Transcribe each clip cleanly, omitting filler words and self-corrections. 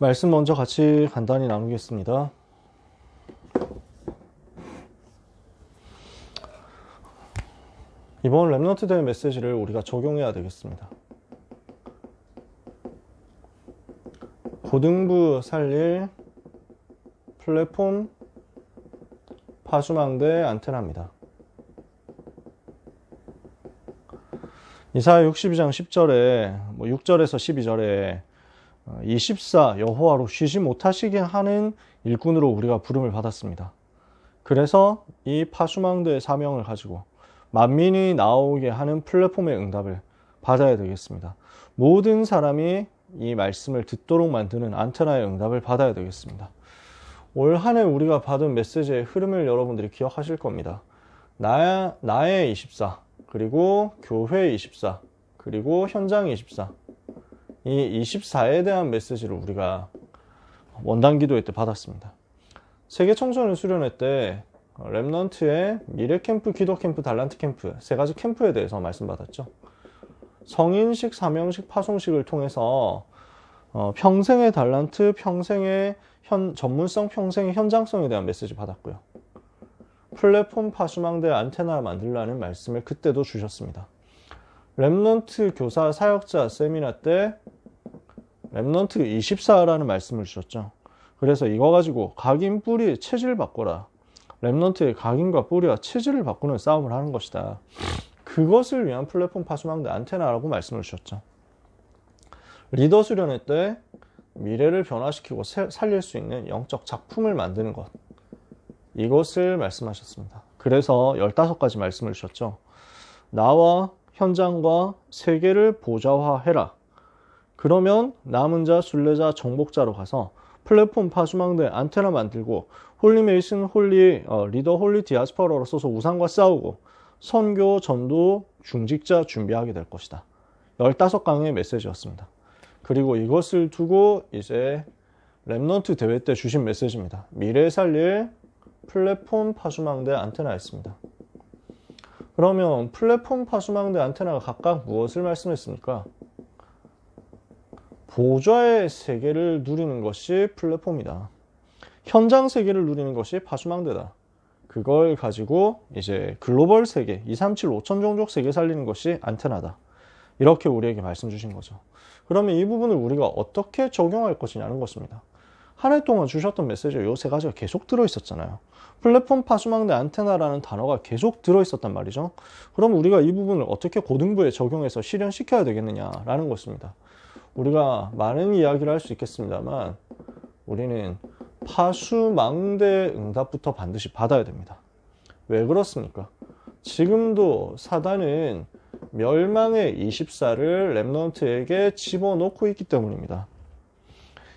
말씀 먼저 같이 간단히 나누겠습니다. 이번 랩넌트 대회 메시지를 우리가 적용해야 되겠습니다. 고등부 살릴 플랫폼 파수망대 안테나입니다. 이사야 62장 10절에 6절에서 12절에 24 여호와로 쉬지 못하시게 하는 일꾼으로 우리가 부름을 받았습니다. 그래서 이 파수망대의 사명을 가지고 만민이 나오게 하는 플랫폼의 응답을 받아야 되겠습니다. 모든 사람이 이 말씀을 듣도록 만드는 안테나의 응답을 받아야 되겠습니다. 올 한 해 우리가 받은 메시지의 흐름을 여러분들이 기억하실 겁니다. 나의 24, 그리고 교회 24, 그리고 현장 24. 이 24에 대한 메시지를 우리가 원단 기도회 때 받았습니다. 세계 청소년 수련회 때 랩넌트의 미래 캠프, 기도 캠프, 달란트 캠프 세 가지 캠프에 대해서 말씀받았죠. 성인식, 사명식, 파송식을 통해서 평생의 달란트, 평생의 전문성, 평생의 현장성에 대한 메시지 받았고요. 플랫폼 파수망대 안테나 만들라는 말씀을 그때도 주셨습니다. 랩넌트 교사 사역자 세미나 때 랩넌트 24라는 말씀을 주셨죠. 그래서 이거 가지고 각인 뿌리의 체질을 바꿔라. 랩넌트의 각인과 뿌리와 체질을 바꾸는 싸움을 하는 것이다. 그것을 위한 플랫폼 파수망대 안테나라고 말씀을 주셨죠. 리더 수련회 때 미래를 변화시키고 살릴 수 있는 영적 작품을 만드는 것, 이것을 말씀하셨습니다. 그래서 15가지 말씀을 주셨죠. 나와 현장과 세계를 보좌화해라. 그러면 남은 자, 순례자, 정복자로 가서 플랫폼 파수망대 안테나 만들고 홀리메이슨, 리더 홀리 디아스포라로 써서 우상과 싸우고 선교, 전도, 중직자 준비하게 될 것이다. 15강의 메시지였습니다. 그리고 이것을 두고 이제 랩넌트 대회 때 주신 메시지입니다. 미래 살릴 플랫폼 파수망대 안테나였습니다. 그러면 플랫폼 파수망대 안테나가 각각 무엇을 말씀했습니까? 보좌의 세계를 누리는 것이 플랫폼이다. 현장 세계를 누리는 것이 파수망대다. 그걸 가지고 이제 글로벌 세계, 237, 5천 종족 세계 살리는 것이 안테나다. 이렇게 우리에게 말씀 주신 거죠. 그러면 이 부분을 우리가 어떻게 적용할 것이냐는 것입니다. 한 해 동안 주셨던 메시지에 이 세 가지가 계속 들어있었잖아요. 플랫폼 파수망대 안테나라는 단어가 계속 들어있었단 말이죠. 그럼 우리가 이 부분을 어떻게 고등부에 적용해서 실현시켜야 되겠느냐라는 것입니다. 우리가 많은 이야기를 할 수 있겠습니다만 우리는 파수망대 응답부터 반드시 받아야 됩니다. 왜 그렇습니까? 지금도 사단은 멸망의 24를 랩넌트에게 집어넣고 있기 때문입니다.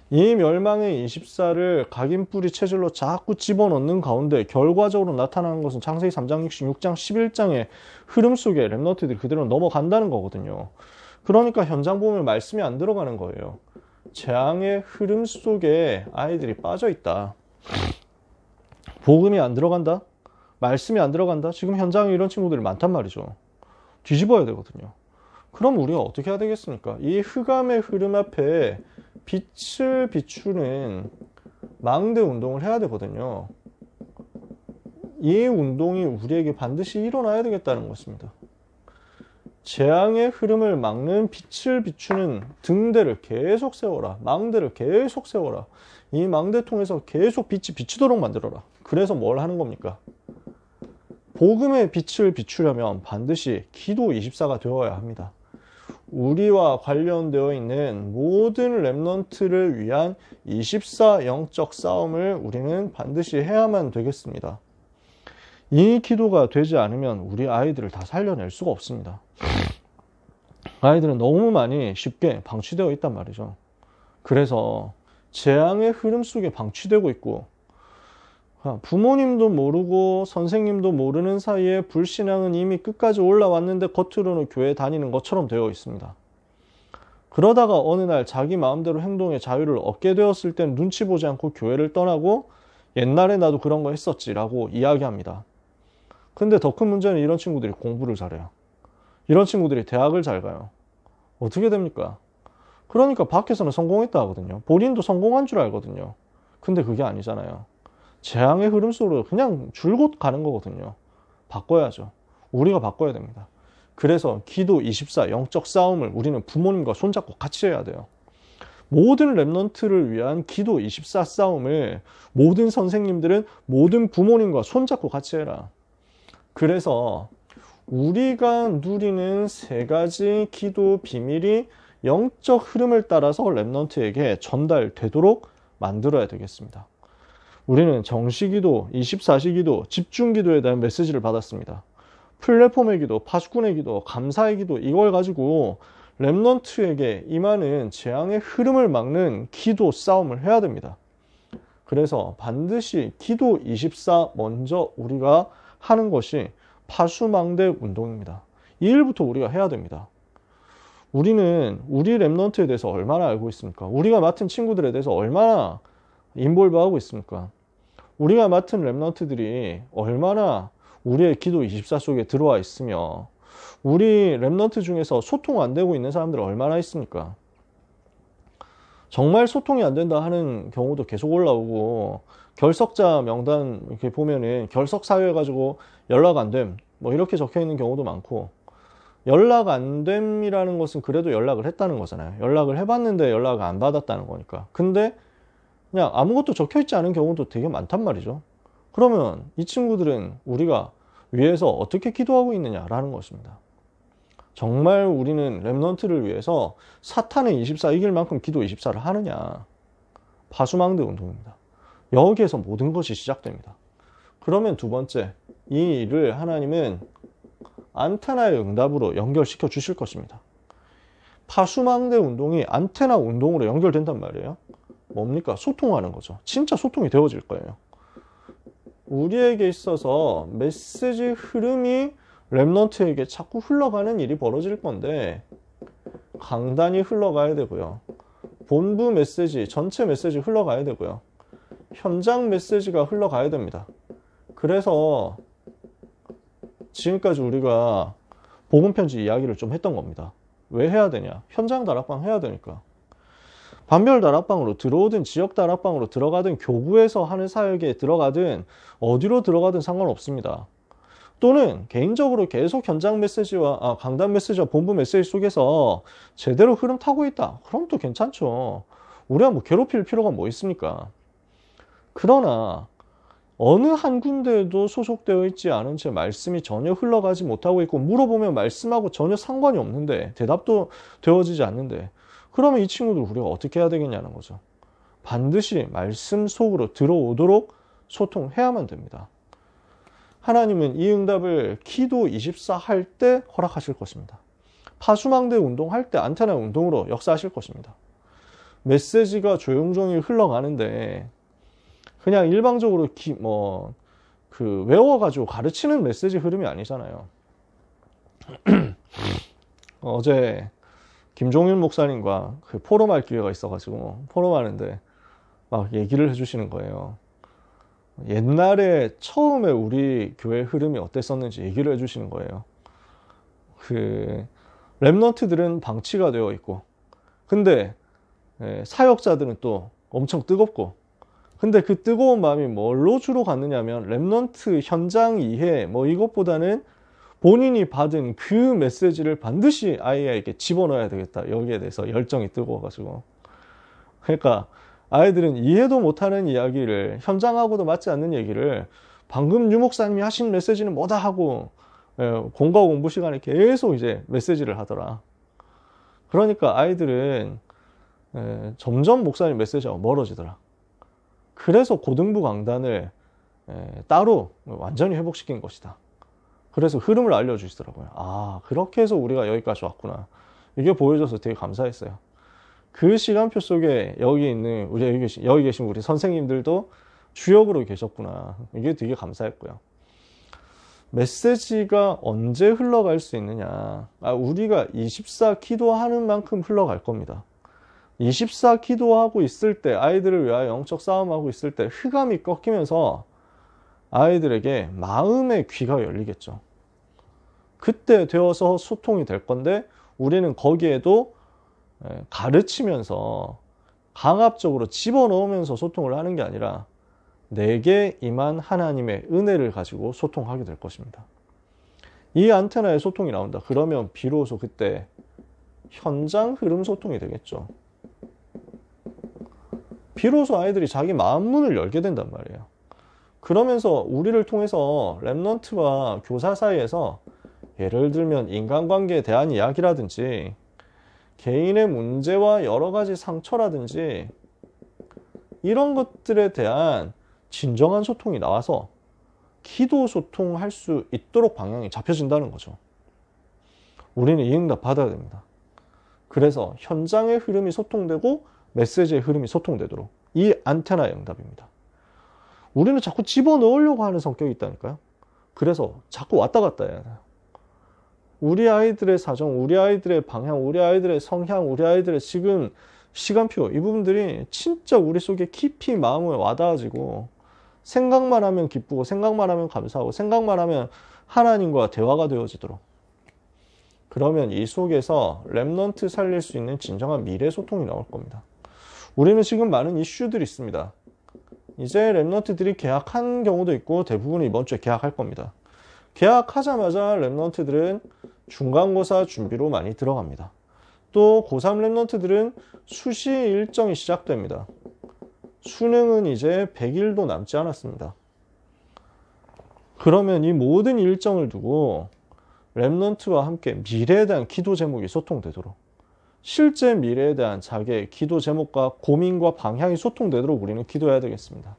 이 멸망의 24를 각인 뿌리 체질로 자꾸 집어넣는 가운데 결과적으로 나타나는 것은 창세기 3장 66장 11장의 흐름 속에 랩넌트들이 그대로 넘어간다는 거거든요. 그러니까 현장 보면 말씀이 안 들어가는 거예요. 재앙의 흐름 속에 아이들이 빠져 있다. 복음이 안 들어간다? 말씀이 안 들어간다? 지금 현장에 이런 친구들이 많단 말이죠. 뒤집어야 되거든요. 그럼 우리가 어떻게 해야 되겠습니까? 이 흑암의 흐름 앞에 빛을 비추는 망대 운동을 해야 되거든요. 이 운동이 우리에게 반드시 일어나야 되겠다는 것입니다. 재앙의 흐름을 막는 빛을 비추는 등대를 계속 세워라. 망대를 계속 세워라. 이 망대 통해서 계속 빛이 비치도록 만들어라. 그래서 뭘 하는 겁니까? 복음의 빛을 비추려면 반드시 기도 24가 되어야 합니다. 우리와 관련되어 있는 모든 랩넌트를 위한 24 영적 싸움을 우리는 반드시 해야만 되겠습니다. 이 기도가 되지 않으면 우리 아이들을 다 살려낼 수가 없습니다. 아이들은 너무 많이 쉽게 방치되어 있단 말이죠. 그래서 재앙의 흐름 속에 방치되고 있고 부모님도 모르고 선생님도 모르는 사이에 불신앙은 이미 끝까지 올라왔는데 겉으로는 교회 다니는 것처럼 되어 있습니다. 그러다가 어느 날 자기 마음대로 행동의 자유를 얻게 되었을 땐 눈치 보지 않고 교회를 떠나고 옛날에 나도 그런 거 했었지라고 이야기합니다. 근데 더 큰 문제는 이런 친구들이 공부를 잘해요. 이런 친구들이 대학을 잘 가요. 어떻게 됩니까? 그러니까 밖에서는 성공했다 하거든요. 본인도 성공한 줄 알거든요. 근데 그게 아니잖아요. 재앙의 흐름 속으로 그냥 줄곧 가는 거거든요. 바꿔야죠. 우리가 바꿔야 됩니다. 그래서 기도 24 영적 싸움을 우리는 부모님과 손잡고 같이 해야 돼요. 모든 랩넌트를 위한 기도 24 싸움을 모든 선생님들은 모든 부모님과 손잡고 같이 해라. 그래서 우리가 누리는 세 가지 기도 비밀이 영적 흐름을 따라서 랩넌트에게 전달되도록 만들어야 되겠습니다. 우리는 정시기도, 24시기도, 집중기도에 대한 메시지를 받았습니다. 플랫폼의 기도, 파수꾼의 기도, 감사의 기도, 이걸 가지고 랩넌트에게 임하는 재앙의 흐름을 막는 기도 싸움을 해야 됩니다. 그래서 반드시 기도 24 먼저 우리가 하는 것이 파수망대 운동입니다. 이 일부터 우리가 해야 됩니다. 우리는 우리 랩넌트에 대해서 얼마나 알고 있습니까? 우리가 맡은 친구들에 대해서 얼마나 인볼브하고 있습니까? 우리가 맡은 랩넌트들이 얼마나 우리의 기도 24 속에 들어와 있으며 우리 랩넌트 중에서 소통 안 되고 있는 사람들은 얼마나 있습니까? 정말 소통이 안 된다 하는 경우도 계속 올라오고 결석자 명단 이렇게 보면은 결석 사유해가지고 연락 안 됨 뭐 이렇게 적혀 있는 경우도 많고 연락 안 됨이라는 것은 그래도 연락을 했다는 거잖아요. 연락을 해봤는데 연락을 안 받았다는 거니까. 근데 그냥 아무것도 적혀 있지 않은 경우도 되게 많단 말이죠. 그러면 이 친구들은 우리가 위해서 어떻게 기도하고 있느냐라는 것입니다. 정말 우리는 랩넌트를 위해서 사탄의 24 이길 만큼 기도 24를 하느냐. 파수망대 운동입니다. 여기에서 모든 것이 시작됩니다. 그러면 두 번째, 이 일을 하나님은 안테나의 응답으로 연결시켜 주실 것입니다. 파수망대 운동이 안테나 운동으로 연결된단 말이에요. 뭡니까? 소통하는 거죠. 진짜 소통이 되어질 거예요. 우리에게 있어서 메시지 흐름이 랩넌트에게 자꾸 흘러가는 일이 벌어질 건데 강단이 흘러가야 되고요. 본부 메시지, 전체 메시지 흘러가야 되고요. 현장 메시지가 흘러가야 됩니다. 그래서 지금까지 우리가 복음편지 이야기를 좀 했던 겁니다. 왜 해야 되냐? 현장 다락방 해야 되니까. 반별 다락방으로 들어오든 지역 다락방으로 들어가든 교구에서 하는 사역에 들어가든 어디로 들어가든 상관없습니다. 또는 개인적으로 계속 현장 메시지와 강단 메시지와 본부 메시지 속에서 제대로 흐름 타고 있다. 그럼 또 괜찮죠. 우리가 뭐 괴롭힐 필요가 뭐 있습니까? 그러나 어느 한 군데에도 소속되어 있지 않은 채 말씀이 전혀 흘러가지 못하고 있고 물어보면 말씀하고 전혀 상관이 없는데 대답도 되어지지 않는데 그러면 이 친구들 우리가 어떻게 해야 되겠냐는 거죠. 반드시 말씀 속으로 들어오도록 소통해야만 됩니다. 하나님은 이 응답을 기도 24 할 때 허락하실 것입니다. 파수망대 운동할 때 안테나 운동으로 역사하실 것입니다. 메시지가 조용조용히 흘러가는데 그냥 일방적으로 외워가지고 가르치는 메시지 흐름이 아니잖아요. 어제 김종윤 목사님과 포럼할 기회가 있어가지고 포럼하는데 막 얘기를 해주시는 거예요. 옛날에 처음에 우리 교회 흐름이 어땠었는지 얘기를 해주시는 거예요. 랩넌트들은 방치가 되어 있고 근데 사역자들은 또 엄청 뜨겁고 근데 그 뜨거운 마음이 뭘로 주로 갔느냐면 랩넌트 현장 이해 이것보다는 본인이 받은 그 메시지를 반드시 아이에게 집어넣어야 되겠다. 여기에 대해서 열정이 뜨거워가지고. 그러니까 아이들은 이해도 못하는 이야기를 현장하고도 맞지 않는 얘기를 방금 유 목사님이 하신 메시지는 뭐다 하고 공과 공부 시간에 계속 이제 메시지를 하더라. 그러니까 아이들은 점점 목사님 메시지하고 멀어지더라. 그래서 고등부 강단을 따로 완전히 회복시킨 것이다. 그래서 흐름을 알려주시더라고요. 아, 그렇게 해서 우리가 여기까지 왔구나. 이게 보여줘서 되게 감사했어요. 그 시간표 속에 여기 계신 우리 선생님들도 주역으로 계셨구나. 이게 되게 감사했고요. 메시지가 언제 흘러갈 수 있느냐. 우리가 24 기도하는 만큼 흘러갈 겁니다. 24 기도하고 있을 때 아이들을 위하여 영적 싸움하고 있을 때 흑암이 꺾이면서 아이들에게 마음의 귀가 열리겠죠. 그때 되어서 소통이 될 건데 우리는 거기에도 가르치면서 강압적으로 집어넣으면서 소통을 하는 게 아니라 내게 임한 하나님의 은혜를 가지고 소통하게 될 것입니다. 이 안테나에 소통이 나온다. 그러면 비로소 그때 현장 흐름 소통이 되겠죠. 비로소 아이들이 자기 마음 문을 열게 된단 말이에요. 그러면서 우리를 통해서 랩넌트와 교사 사이에서 예를 들면 인간관계에 대한 이야기라든지 개인의 문제와 여러 가지 상처라든지 이런 것들에 대한 진정한 소통이 나와서 기도 소통할 수 있도록 방향이 잡혀진다는 거죠. 우리는 이 응답 받아야 됩니다. 그래서 현장의 흐름이 소통되고 메시지의 흐름이 소통되도록 이 안테나의 응답입니다. 우리는 자꾸 집어넣으려고 하는 성격이 있다니까요. 그래서 자꾸 왔다 갔다 해야 돼요. 우리 아이들의 사정, 우리 아이들의 방향, 우리 아이들의 성향, 우리 아이들의 지금 시간표, 이 부분들이 진짜 우리 속에 깊이 마음에 와닿아지고 생각만 하면 기쁘고 생각만 하면 감사하고 생각만 하면 하나님과 대화가 되어지도록, 그러면 이 속에서 랩넌트 살릴 수 있는 진정한 미래 소통이 나올 겁니다. 우리는 지금 많은 이슈들이 있습니다. 이제 랩넌트들이 계약한 경우도 있고 대부분은 이번 주에 계약할 겁니다. 계약하자마자 랩넌트들은 중간고사 준비로 많이 들어갑니다. 또 고3 랩넌트들은 수시 일정이 시작됩니다. 수능은 이제 100일도 남지 않았습니다. 그러면 이 모든 일정을 두고 랩넌트와 함께 미래에 대한 기도 제목이 소통되도록, 실제 미래에 대한 자기의 기도 제목과 고민과 방향이 소통되도록 우리는 기도해야 되겠습니다.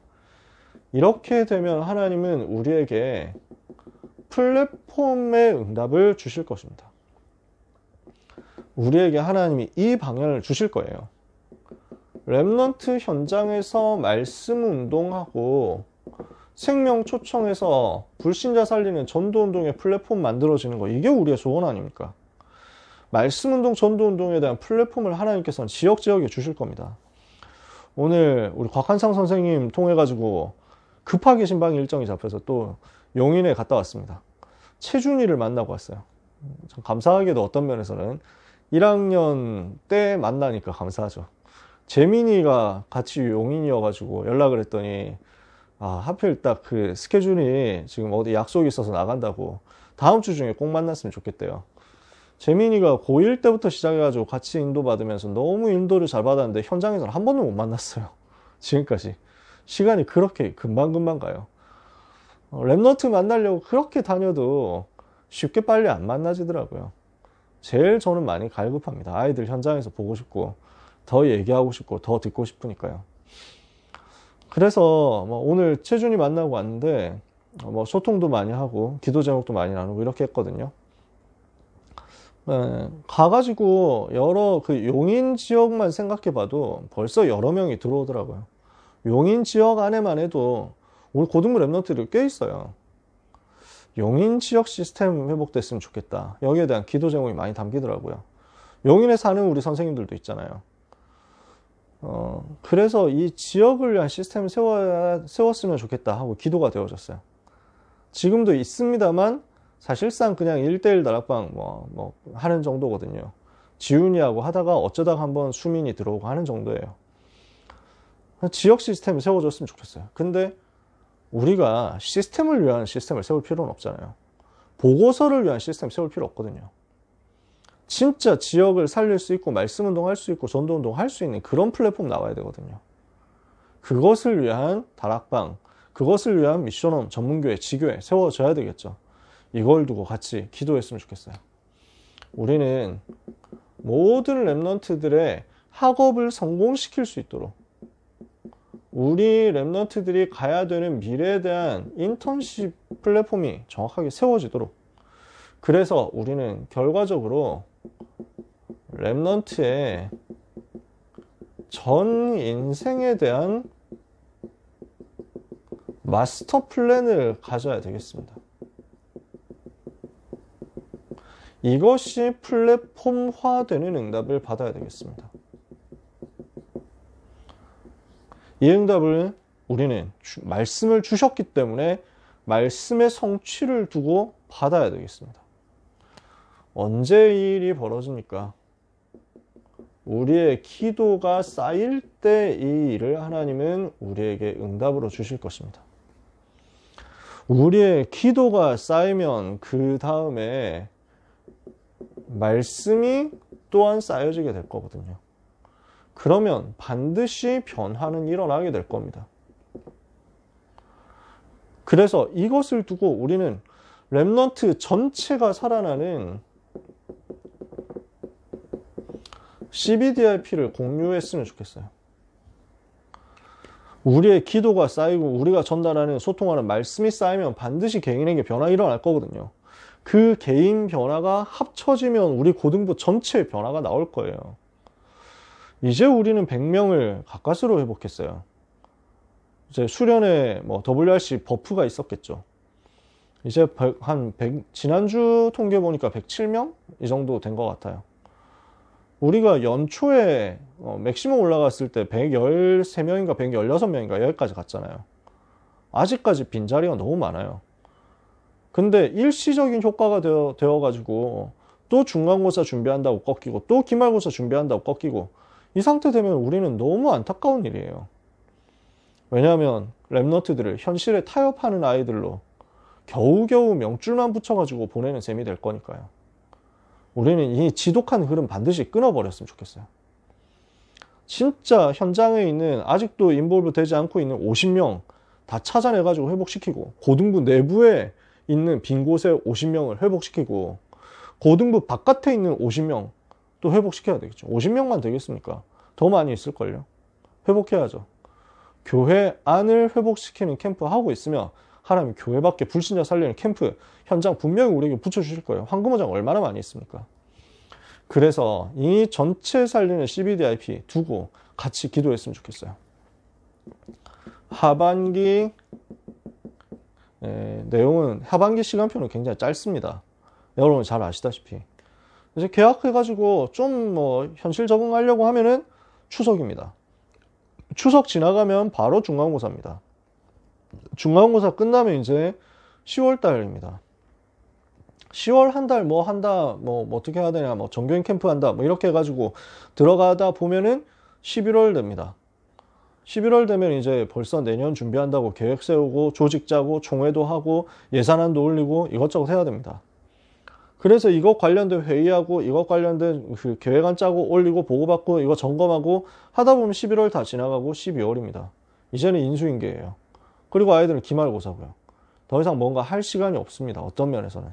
이렇게 되면 하나님은 우리에게 플랫폼의 응답을 주실 것입니다. 우리에게 하나님이 이 방향을 주실 거예요. 랩넌트 현장에서 말씀 운동하고 생명 초청해서 불신자 살리는 전도 운동의 플랫폼 만들어지는 거, 이게 우리의 소원 아닙니까? 말씀 운동, 전도 운동에 대한 플랫폼을 하나님께서는 지역지역에 주실 겁니다. 오늘 우리 곽한상 선생님 통해 가지고 급하게 신방 일정이 잡혀서 또 용인에 갔다 왔습니다. 최준이를 만나고 왔어요. 참 감사하게도 어떤 면에서는 1학년 때 만나니까 감사하죠. 재민이가 같이 용인이어가지고 연락을 했더니 하필 딱 그 스케줄이 지금 어디 약속이 있어서 나간다고 다음 주 중에 꼭 만났으면 좋겠대요. 재민이가 고1 때부터 시작해가지고 같이 인도받으면서 너무 인도를 잘 받았는데 현장에서는 한 번도 못 만났어요. 지금까지. 시간이 그렇게 금방금방 가요. 랩넌트 만나려고 그렇게 다녀도 쉽게 빨리 안 만나지더라고요. 제일 저는 많이 갈급합니다. 아이들 현장에서 보고 싶고 더 얘기하고 싶고 더 듣고 싶으니까요. 그래서 오늘 최준이 만나고 왔는데 소통도 많이 하고 기도 제목도 많이 나누고 이렇게 했거든요. 가가지고 여러 그 용인 지역만 생각해봐도 벌써 여러 명이 들어오더라고요. 용인 지역 안에만 해도 우리 고등부 랩넌트들이 꽤 있어요. 용인 지역 시스템 회복됐으면 좋겠다. 여기에 대한 기도 제목이 많이 담기더라고요. 용인에 사는 우리 선생님들도 있잖아요. 그래서 이 지역을 위한 시스템을 세웠으면 좋겠다 하고 기도가 되어졌어요. 지금도 있습니다만 사실상 그냥 1대1 다락방 하는 정도거든요. 지훈이하고 하다가 어쩌다가 한번 수민이 들어오고 하는 정도예요. 지역 시스템이 세워졌으면 좋겠어요. 근데 우리가 시스템을 위한 시스템을 세울 필요는 없잖아요. 보고서를 위한 시스템을 세울 필요 없거든요. 진짜 지역을 살릴 수 있고 말씀운동 할 수 있고 전도운동 할 수 있는 그런 플랫폼 나와야 되거든요. 그것을 위한 다락방, 그것을 위한 미션홈, 전문교회, 지교회 세워져야 되겠죠. 이걸 두고 같이 기도했으면 좋겠어요. 우리는 모든 랩넌트들의 학업을 성공시킬 수 있도록, 우리 랩넌트들이 가야 되는 미래에 대한 인턴십 플랫폼이 정확하게 세워지도록, 그래서 우리는 결과적으로 랩넌트의 전 인생에 대한 마스터 플랜을 가져야 되겠습니다. 이것이 플랫폼화되는 응답을 받아야 되겠습니다. 이 응답을 우리는 말씀을 주셨기 때문에 말씀의 성취를 두고 받아야 되겠습니다. 언제 이 일이 벌어집니까? 우리의 기도가 쌓일 때 이 일을 하나님은 우리에게 응답으로 주실 것입니다. 우리의 기도가 쌓이면 그 다음에 말씀이 또한 쌓여지게 될 거거든요. 그러면 반드시 변화는 일어나게 될 겁니다. 그래서 이것을 두고 우리는 렘넌트 전체가 살아나는 CBDIP를 공유했으면 좋겠어요. 우리의 기도가 쌓이고 우리가 전달하는 소통하는 말씀이 쌓이면 반드시 개인에게 변화가 일어날 거거든요. 그 개인 변화가 합쳐지면 우리 고등부 전체의 변화가 나올 거예요. 이제 우리는 100명을 가까스로 회복했어요. 이제 수련회 WRC 버프가 있었겠죠. 이제 지난주 통계 보니까 107명? 이 정도 된 것 같아요. 우리가 연초에 맥시멈 올라갔을 때 113명인가 116명인가 여기까지 갔잖아요. 아직까지 빈자리가 너무 많아요. 근데 일시적인 효과가 되어가지고 또 중간고사 준비한다고 꺾이고 또 기말고사 준비한다고 꺾이고 이 상태 되면 우리는 너무 안타까운 일이에요. 왜냐하면 랩너트들을 현실에 타협하는 아이들로 겨우겨우 명줄만 붙여가지고 보내는 셈이 될 거니까요. 우리는 이 지독한 흐름 반드시 끊어버렸으면 좋겠어요. 진짜 현장에 있는 아직도 인볼브 되지 않고 있는 50명 다 찾아내가지고 회복시키고 고등부 내부에 있는 빈 곳에 50명을 회복시키고 고등부 바깥에 있는 50명 또 회복시켜야 되겠죠. 50명만 되겠습니까? 더 많이 있을걸요. 회복해야죠. 교회 안을 회복시키는 캠프 하고 있으면 하나님 교회 밖에 불신자 살리는 캠프 현장 분명히 우리에게 붙여주실 거예요. 황금어장 얼마나 많이 있습니까? 그래서 이 전체 살리는 CBDIP 두고 같이 기도했으면 좋겠어요. 하반기 내용은 하반기 시간표는 굉장히 짧습니다. 여러분 잘 아시다시피 이제 계약해가지고 좀 현실 적응하려고 하면은 추석입니다. 추석 지나가면 바로 중간고사입니다. 중간고사 끝나면 이제 10월 달입니다. 10월 한 달 한다 어떻게 해야 되냐 정교인 캠프 한다 이렇게 해가지고 들어가다 보면은 11월 됩니다. 11월 되면 이제 벌써 내년 준비한다고 계획 세우고 조직 짜고 총회도 하고 예산안도 올리고 이것저것 해야 됩니다. 그래서 이것 관련된 회의하고 이것 관련된 그 계획안 짜고 올리고 보고받고 이거 점검하고 하다 보면 11월 다 지나가고 12월입니다. 이제는 인수인계예요. 그리고 아이들은 기말고사고요. 더 이상 뭔가 할 시간이 없습니다. 어떤 면에서는.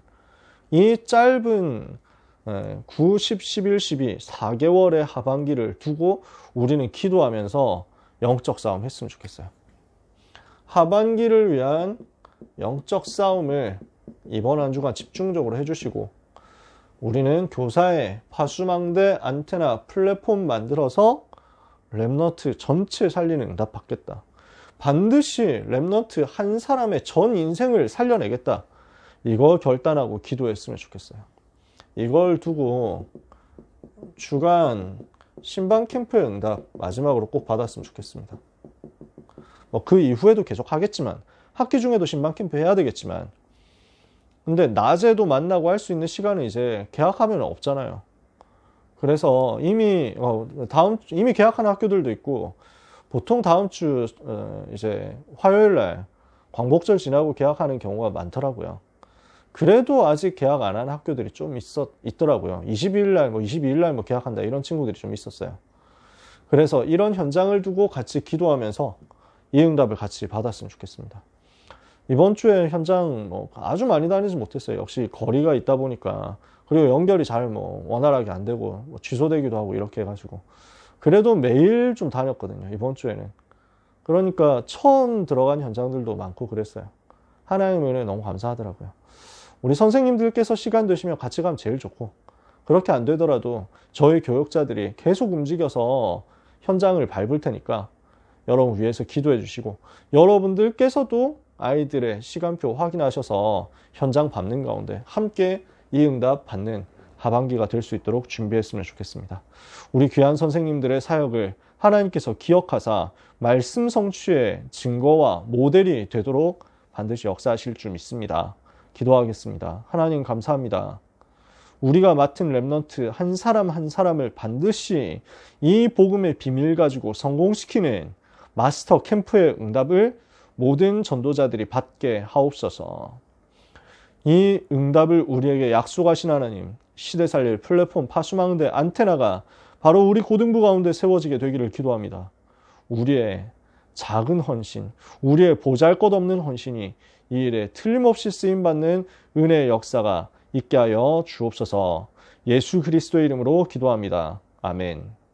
이 짧은 9, 10, 11, 12, 4개월의 하반기를 두고 우리는 기도하면서 영적 싸움 했으면 좋겠어요. 하반기를 위한 영적 싸움을 이번 한 주간 집중적으로 해주시고 우리는 교사의 파수망대 안테나 플랫폼 만들어서 랩너트 전체 살리는 응답 받겠다. 반드시 랩너트 한 사람의 전 인생을 살려내겠다. 이걸 결단하고 기도했으면 좋겠어요. 이걸 두고 주간 신방 캠프의 응답 마지막으로 꼭 받았으면 좋겠습니다. 그 이후에도 계속 하겠지만 학기 중에도 신방 캠프 해야 되겠지만 근데 낮에도 만나고 할 수 있는 시간은 이제 개학하면 없잖아요. 그래서 이미 개학하는 학교들도 있고 보통 다음 주 이제 화요일 날 광복절 지나고 개학하는 경우가 많더라고요. 그래도 아직 개학 안 한 학교들이 좀 있더라고요. 20일 날 22일 날 개학한다 이런 친구들이 좀 있었어요. 그래서 이런 현장을 두고 같이 기도하면서 이 응답을 같이 받았으면 좋겠습니다. 이번 주에 현장 아주 많이 다니지 못했어요. 역시 거리가 있다 보니까 그리고 연결이 잘 원활하게 안 되고 취소되기도 하고 이렇게 해가지고 그래도 매일 좀 다녔거든요. 이번 주에는. 그러니까 처음 들어간 현장들도 많고 그랬어요. 하나님의 은혜 너무 감사하더라고요. 우리 선생님들께서 시간 되시면 같이 가면 제일 좋고 그렇게 안 되더라도 저희 교육자들이 계속 움직여서 현장을 밟을 테니까 여러분 위해서 기도해 주시고 여러분들께서도 아이들의 시간표 확인하셔서 현장 밟는 가운데 함께 이 응답 받는 하반기가 될 수 있도록 준비했으면 좋겠습니다. 우리 귀한 선생님들의 사역을 하나님께서 기억하사 말씀 성취의 증거와 모델이 되도록 반드시 역사하실 줄 믿습니다. 기도하겠습니다. 하나님 감사합니다. 우리가 맡은 렘넌트 한 사람 한 사람을 반드시 이 복음의 비밀 가지고 성공시키는 마스터 캠프의 응답을 모든 전도자들이 받게 하옵소서. 이 응답을 우리에게 약속하신 하나님, 시대 살릴 플랫폼 파수망대 안테나가 바로 우리 고등부 가운데 세워지게 되기를 기도합니다. 우리의 작은 헌신, 우리의 보잘것없는 헌신이 이 일에 틀림없이 쓰임받는 은혜의 역사가 있게 하여 주옵소서. 예수 그리스도의 이름으로 기도합니다. 아멘.